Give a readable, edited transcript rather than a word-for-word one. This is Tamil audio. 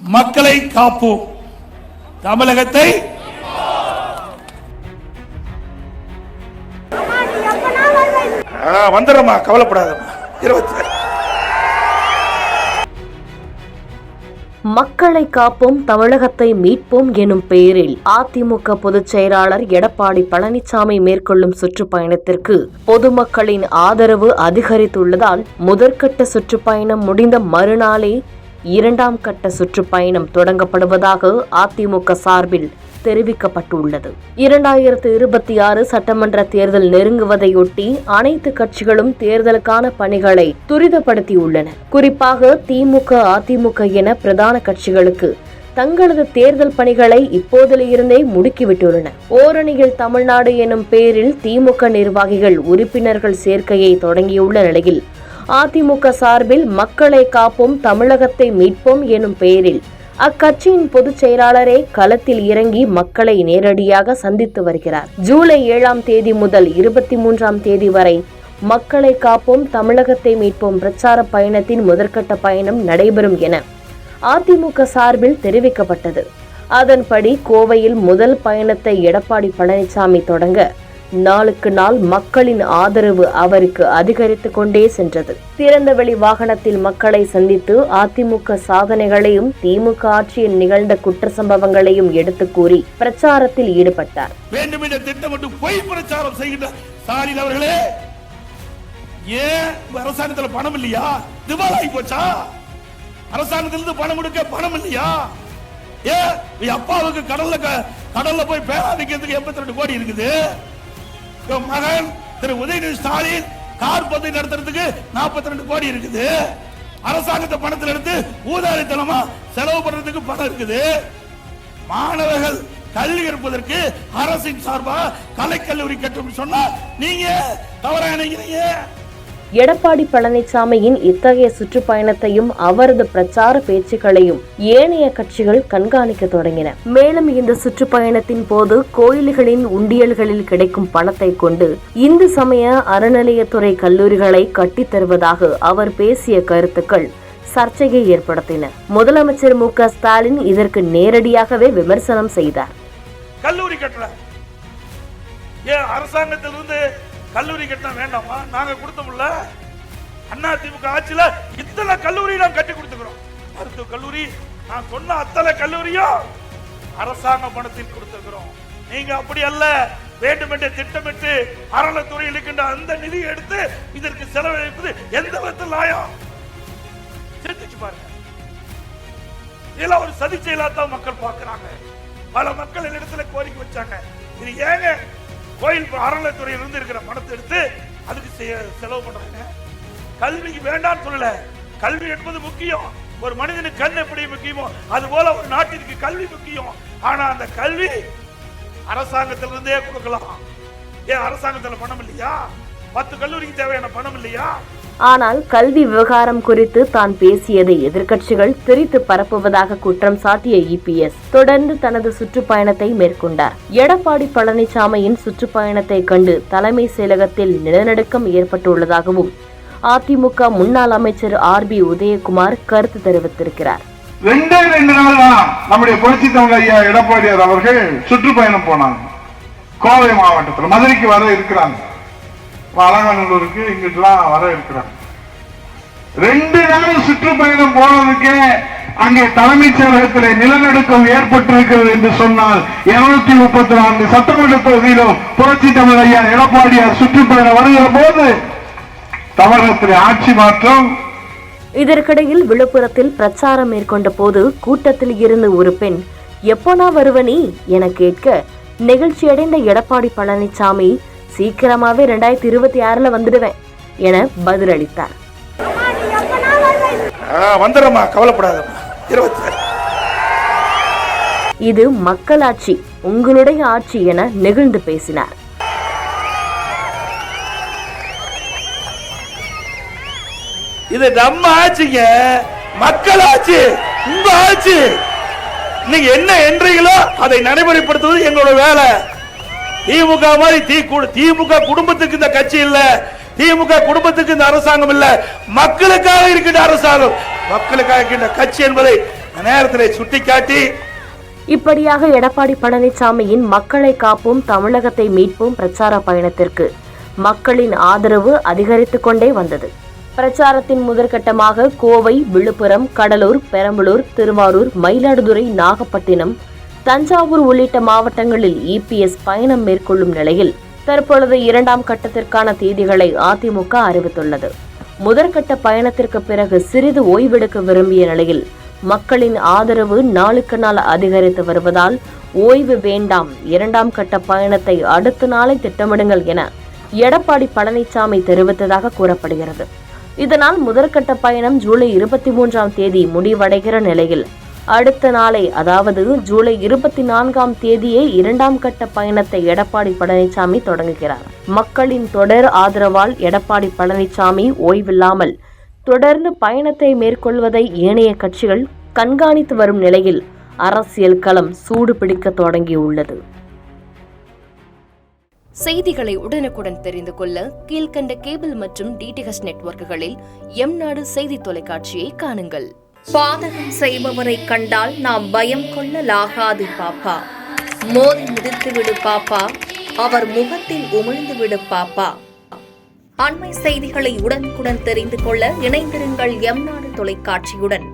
மக்களை காப்போம், தமிழகத்தை வந்துடுறமா, கவலைப்படாதம்மா. 27 மக்களை காப்போம் தமிழகத்தை மீட்போம் எனும் பெயரில் அதிமுக பொதுச் செயலாளர் எடப்பாடி பழனிசாமி மேற்கொள்ளும் சுற்றுப்பயணத்திற்கு பொதுமக்களின் ஆதரவு அதிகரித்துள்ளதால் முதற்கட்ட சுற்றுப்பயணம் முடிந்த மறுநாளே இரண்டாம் கட்ட சுற்றுப்பயணம் தொடங்கப்படுவதாக அதிமுக சார்பில் தெரிவிக்கப்பட்டுள்ளது. 2026 சட்டமன்ற தேர்தல் நெருங்குவதையொட்டி அனைத்து கட்சிகளும் தேர்தலுக்கான பணிகளை துரிதப்படுத்தியுள்ளன. குறிப்பாக திமுக, அதிமுக என பிரதான கட்சிகளுக்கு தங்களது தேர்தல் பணிகளை இப்போதிலிருந்தே முடுக்கிவிட்டுள்ளன. ஓரணியில் தமிழ்நாடு எனும் பெயரில் திமுக நிர்வாகிகள் உறுப்பினர்கள் சேர்க்கையை தொடங்கியுள்ள நிலையில் அதிமுக சார்பில் மக்களை காப்போம் தமிழகத்தை மீட்போம் எனும் பெயரில் அக்கட்சியின் பொதுச் செயலாளரே களத்தில் இறங்கி மக்களை நேரடியாக சந்தித்து வருகிறார். ஜூலை 7ஆம் தேதி முதல் 23ஆம் தேதி வரை மக்களை காப்போம் தமிழகத்தை மீட்போம் பிரச்சார பயணத்தின் முதற்கட்ட பயணம் நடைபெறும் என அதிமுக சார்பில் தெரிவிக்கப்பட்டது. அதன்படி கோவையில் முதல் பயணத்தை எடப்பாடி பழனிசாமி தொடங்க நாளுக்கு நாள் மக்களின் ஆதரவு அவருக்கு அதிகரித்துக் கொண்டே சென்றது. திறந்தவெளி வாகனத்தில் மக்களை சந்தித்து அதிமுக சாதனைகளையும் திமுக ஆட்சியில் நிகழ்ந்த குற்ற சம்பவங்களையும் எடுத்து கூறி பிரச்சாரத்தில் ஈடுபட்டார். வேண்டும் என்ற திட்டமிட்டு பொய் பிரச்சாரம் செய்கின்ற ஸ்டாலின் அவர்களே, ஏன் அரசாங்கத்தில் பணம் இல்லையா? திவாலாகி போச்சா? அரசாங்கத்திலிருந்து பணம் கொடுக்க பணம் இல்லையா? ஏன் அப்பாவுக்கு கடல்ல போய் பேரா வைக்கிறதுக்கு 82 கோடி இருக்குது. மகன் திரு உதயநிதி ஸ்டாலின் கார் பந்தயம் நடத்துறதுக்கு 42 கோடி இருக்குது. அரசாங்கத்தை பணத்தில் எடுத்து ஊதாரித்தனமா செலவு பண்றதுக்கு பணம் இருக்குது. மாணவர்கள் கல்வி கற்பதற்கு அரசின் சார்பாக கலைக்கல்லூரி கட்டும் சொன்னா நீங்க தவறா நினைக்கிறீங்க. எடப்பாடி பழனிசாமியின் இத்தகைய சுற்றுப்பயணத்தையும் அவரது பிரச்சார பேச்சுக்களையும் ஏனைய கட்சிகள் கண்காணிக்க தொடங்கின. மேலும் இந்த சுற்றுப்பயணத்தின் போது கோயில்களின் உண்டியல்களில் கிடைக்கும் பணத்தை கொண்டு இந்து சமய அறநிலையத்துறை கல்லூரிகளை கட்டித் தருவதாக அவர் பேசிய கருத்துக்கள் சர்ச்சையை ஏற்படுத்தின. முதலமைச்சர் மு.க. ஸ்டாலின் இதற்கு நேரடியாகவே விமர்சனம் செய்தார். கல்லூரி கட்டல, அரசாங்கத்திலிருந்து கல்லூரி கட்டினா வேண்டாமா? நாங்க கொடுத்தோம்ல, அண்ணா திமுக ஆட்சியில இத்தனை கல்லூரி நாம் கட்டி கொடுத்துக்கிறோம். மருத்துவ கல்லூரி நான் சொன்ன அத்தனை கல்லூரியும் அரசாங்க பணத்தில் கொடுத்துக்கிறோம். நீங்க அப்படி அல்ல, வேண்டுமென்றே திட்டமிட்டு அறநிலையத்துறையில் இருக்கின்ற அந்த நிதியை எடுத்து இதற்கு செலவழிப்பது எந்த விதத்தில் நியாயம்? சிந்திச்சு பாருங்க. இதெல்லாம் ஒரு சதி செயலாத்தான் மக்கள் பார்க்கிறாங்க. பல மக்கள் என்னிடத்துல கோரிக்கை வச்சாங்க, இது ஏங்க கோயில் அறநிலையத்துறையில் இருந்து இருக்கிற பணத்தை எடுத்து அதுக்கு செலவு பண்றாங்க? கல்விக்கு வேண்டாம்னு சொல்லல, கல்வி என்பது முக்கியம். ஒரு மனிதனுக்கு கண் எப்படி முக்கியமோ அது போல ஒரு நாட்டிற்கு கல்வி முக்கியம். ஆனா அந்த கல்வி அரசாங்கத்திலிருந்தே கொடுக்கலாம். ஏன் அரசாங்கத்தில் பணம் இல்லையா? 10 கல்லூரிக்கு தேவையான பணம் இல்லையா? ஆனால் கல்வி விவகாரம் குறித்து தான் பேசியதை எதிர்க்கட்சிகள் திரித்து பரப்புவதாக குற்றம் சாட்டிய இபிஎஸ் தொடர்ந்து தனது சுற்றுப்பயணத்தை மேற்கொண்டார். எடப்பாடி பழனிசாமியின் சுற்றுப்பயணத்தை கண்டு தலைமை செயலகத்தில் நிலநடுக்கம் ஏற்பட்டுள்ளதாகவும் அதிமுக முன்னாள் அமைச்சர் RB உதயகுமார் கருத்து தெரிவித்திருக்கிறார். 2 நாள் தான் நம்முடைய புரட்சி தமிழ் ஐயா எடப்பாடியார் அவர்கள் சுற்றுப்பயணம் போனாங்க. கோவை மாவட்டத்தில் மதுரைக்கு வர இருக்கிறாங்க, அலங்காநல்லூருக்கு இங்கிட்டுலாம் வர இருக்கிறாங்க. 2 நாள் சுற்றுப்பயணம் போனதுக்கே அங்கே தலைமைச் செயலகத்தில் நிலநடுக்கம் ஏற்பட்டிருக்கிறது என்று சொன்னால் 234 சட்டமன்ற தொகுதியிலும் புரட்சி தமிழ் ஐயா எடப்பாடியார் சுற்றுப்பயணம் வருகிற போது தமிழகத்தில் ஆட்சி மாற்றம். இதற்கிடையில் விழுப்புரத்தில் பிரச்சாரம் மேற்கொண்ட போது கூட்டத்தில் இருந்து ஒரு பெண் எப்போனா வருவனி என கேட்க நெகிழ்ச்சியடைந்த எடப்பாடி பழனிசாமி சீக்கிரமாவே 2026 வந்துடுவேன் என பதிலளித்தார். வந்துடுறமா, கவலைப்படாதம்மா. 27 இது மக்களாட்சி, உங்களுடைய ஆட்சி என நெகிழ்ந்து பேசினார். இது நம்ம ஆட்சிங்க, மக்கள் ஆட்சி, உங்க ஆட்சி. நீங்க என்ன என்றீங்களோ அதை நடைமுறைப்படுத்துவது எங்களோட வேலை. திமுக மாதிரி திமுக குடும்பத்துக்கு இந்த கட்சி இல்ல, திமுக குடும்பத்துக்கு இந்த அரசாங்கம் இல்ல, மக்களுக்காக இருக்கின்ற அரசாங்கம், மக்களுக்காக இருக்கின்ற கட்சி என்பதை நேரத்தில் சுட்டிக்காட்டி இப்படியாக எடப்பாடி பழனிசாமியின் மக்களை காப்போம் தமிழகத்தை மீட்போம் பிரச்சார பயணத்திற்கு மக்களின் ஆதரவு அதிகரித்துக் கொண்டே வந்தது. பிரச்சாரத்தின் முதற்கட்டமாக கோவை, விழுப்புரம், கடலூர், பெரம்பலூர், திருவாரூர், மயிலாடுதுறை, நாகப்பட்டினம், தஞ்சாவூர் உள்ளிட்ட மாவட்டங்களில் இபிஎஸ் பயணம் மேற்கொள்ளும் நிலையில் தற்பொழுது 2ஆம் கட்டத்திற்கான தேதிகளை அதிமுக அறிவித்துள்ளது. முதற்கட்ட பயணத்திற்கு பிறகு சிறிது ஓய்வெடுக்க விரும்பிய நிலையில் மக்களின் ஆதரவு நாளுக்கு நாள் அதிகரித்து வருவதால் ஓய்வு வேண்டாம், 2ஆம் கட்ட பயணத்தை அடுத்த நாளை திட்டமிடுங்கள் என எடப்பாடி பழனிசாமி தெரிவித்ததாக கூறப்படுகிறது. இதனால் முதற்கட்ட பயணம் ஜூலை 23ஆம் தேதி முடிவடைகிற நிலையில் அடுத்த நாளை, அதாவது ஜூலை 24ஆம் தேதியே 2ஆம் கட்ட பயணத்தை எடப்பாடி பழனிசாமி தொடங்குகிறார். மக்களின் தொடர் ஆதரவால் எடப்பாடி பழனிசாமி ஓய்வில்லாமல் தொடர்ந்து பயணத்தை மேற்கொள்வதை ஏனைய கட்சிகள் கண்காணித்து வரும் நிலையில் அரசியல் களம் சூடு பிடிக்க தொடங்கியுள்ளது. செய்திகளை உடனுக்குடன் தெரிந்து கொள்ள கீழ்கண்ட கேபிள் மற்றும் டிடிஎச் நெட்வொர்க்குகளில் எம்நாடு செய்தி தொலைக்காட்சியை காணுங்கள். பாதகம் செய்பவரை கண்டால் நாம் பயம் கொள்ளலாகாது பாப்பா, மோதி மிதித்து விடு பாப்பா, அவர் முகத்தில் உமிழ்ந்து விடு பாப்பா. அண்மை செய்திகளை உடனுக்குடன் தெரிந்து கொள்ள இணைந்திருங்கள் எம்நாடு தொலைக்காட்சியுடன்.